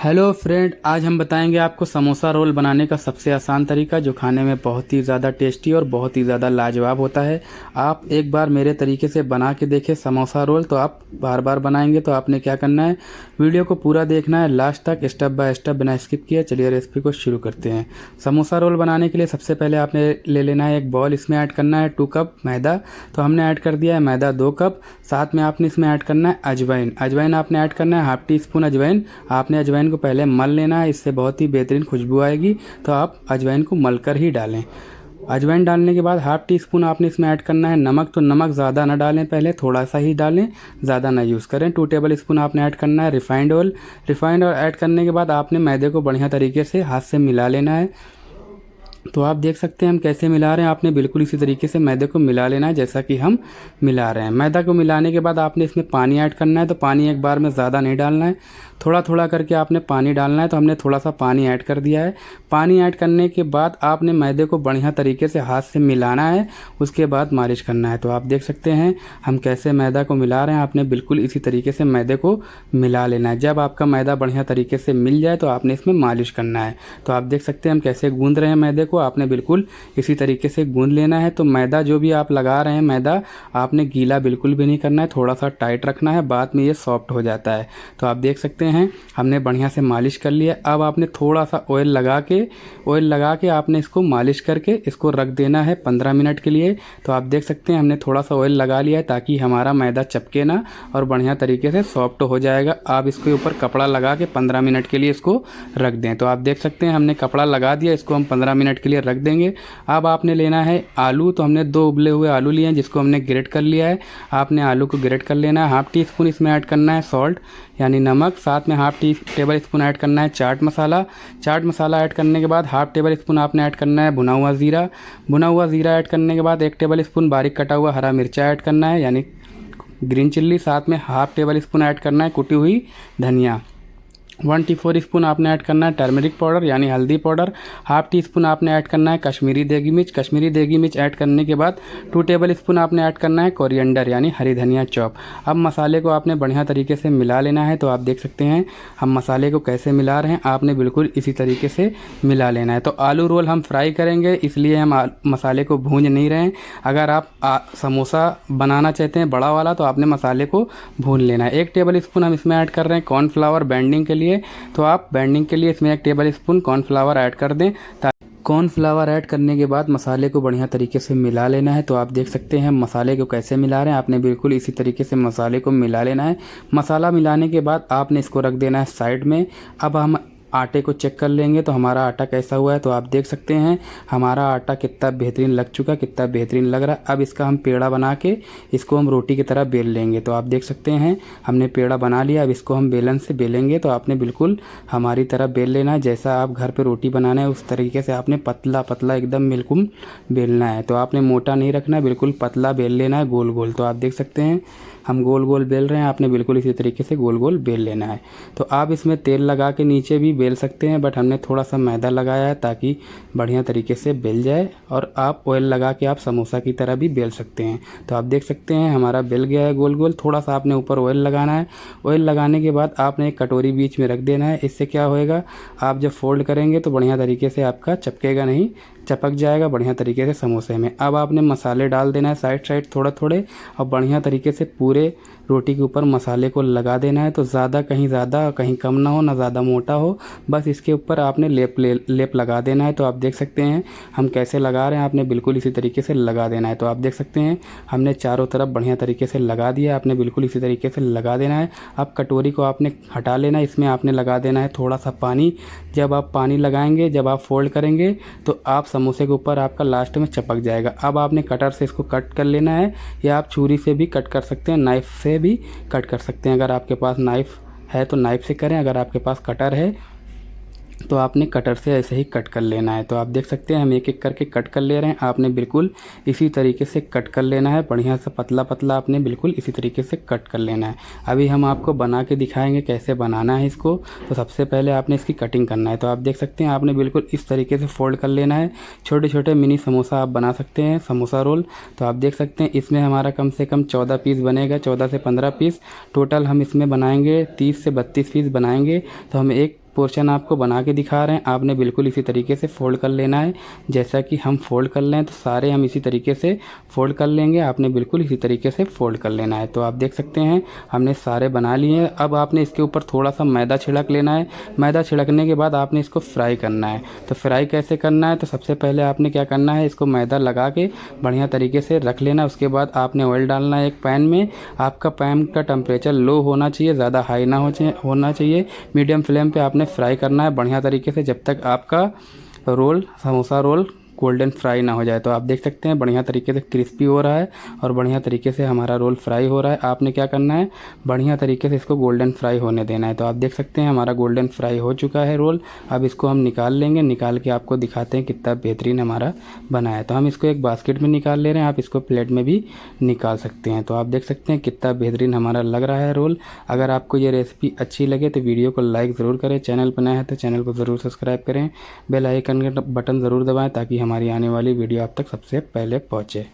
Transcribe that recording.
Hello friend, आज हम बताएंगे आपको समोसा रोल बनाने का सबसे आसान तरीका, जो खाने में बहुत ही ज़्यादा टेस्टी और बहुत ही ज़्यादा लाजवाब होता है। आप एक बार मेरे तरीके से बना के देखें समोसा रोल, तो आप बार बार बनाएंगे। तो आपने क्या करना है, वीडियो को पूरा देखना है लास्ट तक, स्टेप बाय स्टेप, बिना स्किप किए। चलिए रेसिपी को शुरू करते हैं। समोसा रोल बनाने के लिए सबसे पहले आपने ले लेना है एक बॉल। इसमें ऐड करना है 2 कप मैदा। तो हमने ऐड कर दिया है मैदा 2 कप। साथ में आपने इसमें ऐड करना है अजवाइन। अजवाइन आपने ऐड करना है हाफ टी स्पून अजवाइन। आपने अजवाइन को पहले मल लेना है, इससे बहुत ही बेहतरीन खुशबू आएगी। तो आप अजवाइन को मल कर ही डालें। अजवाइन डालने के बाद हाफ टी स्पून आपने इसमें ऐड करना है नमक। तो नमक ज़्यादा ना डालें, पहले थोड़ा सा ही डालें, ज़्यादा ना यूज़ करें। 2 टेबल स्पून आपने ऐड करना है refined oil. Refined oil add करने के बाद आपने मैदे को बढ़िया तरीके से हाथ से मिला लेना है। तो आप देख सकते हैं हम कैसे मिला रहे हैं। आपने बिल्कुल इसी तरीके से मैदे को मिला लेना है जैसा कि हम मिला रहे हैं। मैदा को मिलाने के बाद आपने इसमें पानी ऐड करना है। तो पानी एक बार में ज़्यादा नहीं डालना है, थोड़ा थोड़ा करके आपने पानी डालना है। तो हमने थोड़ा सा पानी ऐड कर दिया है। पानी ऐड करने के बाद आपने मैदे को बढ़िया तरीके से हाथ से मिलाना है, उसके बाद मालिश करना है। तो आप देख सकते हैं हम कैसे मैदा को मिला रहे हैं। आपने बिल्कुल इसी तरीके से मैदे को मिला लेना है। जब आपका मैदा बढ़िया तरीके से मिल जाए तो आपने इसमें मालिश करना है। तो आप देख सकते हैं हम कैसे गूंद रहे हैं मैदे को। आपने बिल्कुल इसी तरीके से गूंद लेना है। तो मैदा जो भी आप लगा रहे हैं, मैदा आपने गीला बिल्कुल भी नहीं करना है, थोड़ा सा टाइट रखना है, बाद में ये सॉफ्ट हो जाता है। तो आप देख सकते हैं हमने बढ़िया से मालिश कर लिया। अब आपने थोड़ा सा ऑयल लगा के आपने इसको मालिश करके इसको रख देना है 15 मिनट के लिए। तो आप देख सकते हैं हमने थोड़ा सा ऑयल लगा लिया है ताकि हमारा मैदा चपके ना और बढ़िया तरीके से सॉफ्ट हो जाएगा। आप इसके ऊपर कपड़ा लगा के 15 मिनट के लिए इसको रख दें। तो आप देख सकते हैं हमने कपड़ा लगा दिया, इसको हम 15 मिनट के लिए रख देंगे। अब आपने लेना है आलू। तो हमने 2 उबले हुए आलू लिए हैं जिसको हमने ग्रेट कर लिया है। आपने आलू को ग्रेट कर लेना है। हाफ टी स्पून इसमें ऐड करना है सॉल्ट यानी नमक। साथ में हाफ टेबल स्पून ऐड करना है चाट मसाला। चाट मसाला ऐड करने के बाद हाफ टेबल स्पून आपने ऐड करना है भुना हुआ ज़ीरा। भुना हुआ ज़ीरा ऐड करने के बाद 1 टेबल स्पून बारीक कटा हुआ हरा मिर्चा ऐड करना है यानी ग्रीन चिल्ली। साथ में हाफ टेबल स्पून ऐड करना है कुटी हुई धनिया। 1 टी4 स्पून आपने ऐड करना है टर्मरिक पाउडर यानी हल्दी पाउडर। हाफ टी स्पून आपने ऐड करना है कश्मीरी देगी मिर्च। कश्मीरी देगी मिर्च ऐड करने के बाद 2 टेबल स्पून आपने ऐड करना है कोरिएंडर यानी हरी धनिया चॉप। अब मसाले को आपने बढ़िया तरीके से मिला लेना है। तो आप देख सकते हैं हम मसाले को कैसे मिला रहे हैं, आपने बिल्कुल इसी तरीके से मिला लेना है। तो आलू रोल हम फ्राई करेंगे, इसलिए हम मसाले को भूंज नहीं रहे हैं। अगर आप समोसा बनाना चाहते हैं बड़ा वाला, तो आपने मसाले को भून लेना है। 1 टेबल स्पून हम इसमें ऐड कर रहे हैं कॉर्नफ्लावर बाइंडिंग के लिए। तो आप बाइंडिंग के लिए इसमें 1 टेबल स्पून कॉर्नफ्लावर ऐड कर दें। कॉर्नफ्लावर ऐड करने के बाद मसाले को बढ़िया तरीके से मिला लेना है। तो आप देख सकते हैं मसाले को कैसे मिला रहे हैं, आपने बिल्कुल इसी तरीके से मसाले को मिला लेना है। मसाला मिलाने के बाद आपने इसको रख देना है साइड में। अब हम आटे को चेक कर लेंगे तो हमारा आटा कैसा हुआ है। तो आप देख सकते हैं हमारा आटा कितना बेहतरीन लग चुका, कितना बेहतरीन लग रहा है। अब इसका हम पेड़ा बना के इसको हम रोटी की तरह बेल लेंगे। तो आप देख सकते हैं हमने पेड़ा बना लिया। अब इसको हम बेलन से बेलेंगे। तो आपने बिल्कुल हमारी तरह बेल लेना है, जैसा आप घर पे रोटी बनाना है उस तरीके से आपने पतला पतला एकदम बिल्कुल बेलना है। तो आपने मोटा नहीं रखना है, बिल्कुल पतला बेल लेना है गोल गोल। तो आप देख सकते हैं हम गोल गोल बेल रहे हैं, आपने बिल्कुल इसी तरीके से गोल गोल बेल लेना है। तो आप इसमें तेल लगा के नीचे भी बेल सकते हैं, बट हमने थोड़ा सा मैदा लगाया है ताकि बढ़िया तरीके से बेल जाए। और आप ऑयल लगा के आप समोसा की तरह भी बेल सकते हैं। तो आप देख सकते हैं हमारा बेल गया है गोल गोल। थोड़ा सा आपने ऊपर ऑयल लगाना है। ऑयल लगाने के बाद आपने एक कटोरी बीच में रख देना है। इससे क्या होएगा, आप जब फोल्ड करेंगे तो बढ़िया तरीके से आपका चपकेगा नहीं, चपक जाएगा बढ़िया तरीके से समोसे में। अब आपने मसाले डाल देना है साइड साइड थोड़ा थोड़े, और बढ़िया तरीके से पूरे रोटी के ऊपर मसाले को लगा देना है। तो ज़्यादा कहीं कम ना हो, ना ज़्यादा मोटा हो, बस इसके ऊपर आपने लेप लगा देना है। तो आप देख सकते हैं हम कैसे लगा रहे हैं, आपने बिल्कुल इसी तरीके से लगा देना है। तो आप देख सकते हैं हमने चारों तरफ बढ़िया तरीके से लगा दिया, आपने बिल्कुल इसी तरीके से लगा देना है। अब कटोरी को आपने हटा लेना है, इसमें आपने लगा देना है थोड़ा सा पानी। जब आप पानी लगाएंगे, जब आप फोल्ड करेंगे, तो आप समोसे के ऊपर आपका लास्ट में चपक जाएगा। अब आपने कटर से इसको कट कर लेना है, या आप छुरी से भी कट कर सकते हैं, नाइफ़ से भी कट कर सकते हैं। अगर आपके पास नाइफ़ है तो नाइफ़ से करें, अगर आपके पास कटर है तो आपने कटर से ऐसे ही कट कर लेना है। तो आप देख सकते हैं हम एक एक करके कट कर ले रहे हैं, आपने बिल्कुल इसी तरीके से कट कर लेना है। बढ़िया से पतला पतला आपने बिल्कुल इसी तरीके से कट कर लेना है। अभी हम आपको बना के दिखाएंगे कैसे बनाना है इसको। तो सबसे पहले आपने इसकी कटिंग करना है। तो आप देख सकते हैं आपने बिल्कुल इस तरीके से फोल्ड कर लेना है। छोटे छोटे मिनी समोसा आप बना सकते हैं, समोसा रोल। तो आप देख सकते हैं इसमें हमारा कम से कम 14 पीस बनेगा, 14 से 15 पीस टोटल हम इसमें बनाएंगे, 30 से 32 पीस बनाएंगे। तो हम एक पोर्शन आपको बना के दिखा रहे हैं, आपने बिल्कुल इसी तरीके से फ़ोल्ड कर लेना है। जैसा कि हम फ़ोल्ड कर लें तो सारे हम इसी तरीके से फ़ोल्ड कर लेंगे, आपने बिल्कुल इसी तरीके से फ़ोल्ड कर लेना है। तो आप देख सकते हैं हमने सारे बना लिए हैं। अब आपने इसके ऊपर थोड़ा सा मैदा छिड़क लेना है। मैदा छिड़कने के बाद आपने इसको फ्राई करना है। तो फ्राई कैसे करना है, तो सबसे पहले आपने क्या करना है, इसको मैदा लगा के बढ़िया तरीके से रख लेना। उसके बाद आपने ऑयल डालना है एक पैन में। आपका पैन का टेम्परेचर लो होना चाहिए, ज़्यादा हाई ना होना चाहिए। मीडियम फ्लेम पे आपने फ्राई करना है बढ़िया तरीके से, जब तक आपका roll samosa roll golden fry ना हो जाए। तो आप देख सकते हैं बढ़िया तरीके से क्रिस्पी हो रहा है और बढ़िया तरीके से हमारा रोल फ्राई हो रहा है। आपने क्या करना है, बढ़िया तरीके से इसको गोल्डन फ्राई होने देना है। तो आप देख सकते हैं हमारा गोल्डन फ्राई हो चुका है रोल। अब इसको हम निकाल लेंगे, निकाल के आपको दिखाते हैं कितना बेहतरीन हमारा बना है। तो हम इसको एक बास्केट में निकाल ले रहे हैं, आप इसको प्लेट में भी निकाल सकते हैं। तो आप देख सकते हैं कितना बेहतरीन हमारा लग रहा है रोल। अगर आपको ये रेसिपी अच्छी लगे तो वीडियो को लाइक ज़रूर करें, चैनल पर नया है तो चैनल को ज़रूर सब्सक्राइब करें, बेल आइकन का बटन ज़रूर दबाएं ताकि हमारी आने वाली वीडियो आप तक सबसे पहले पहुंचे।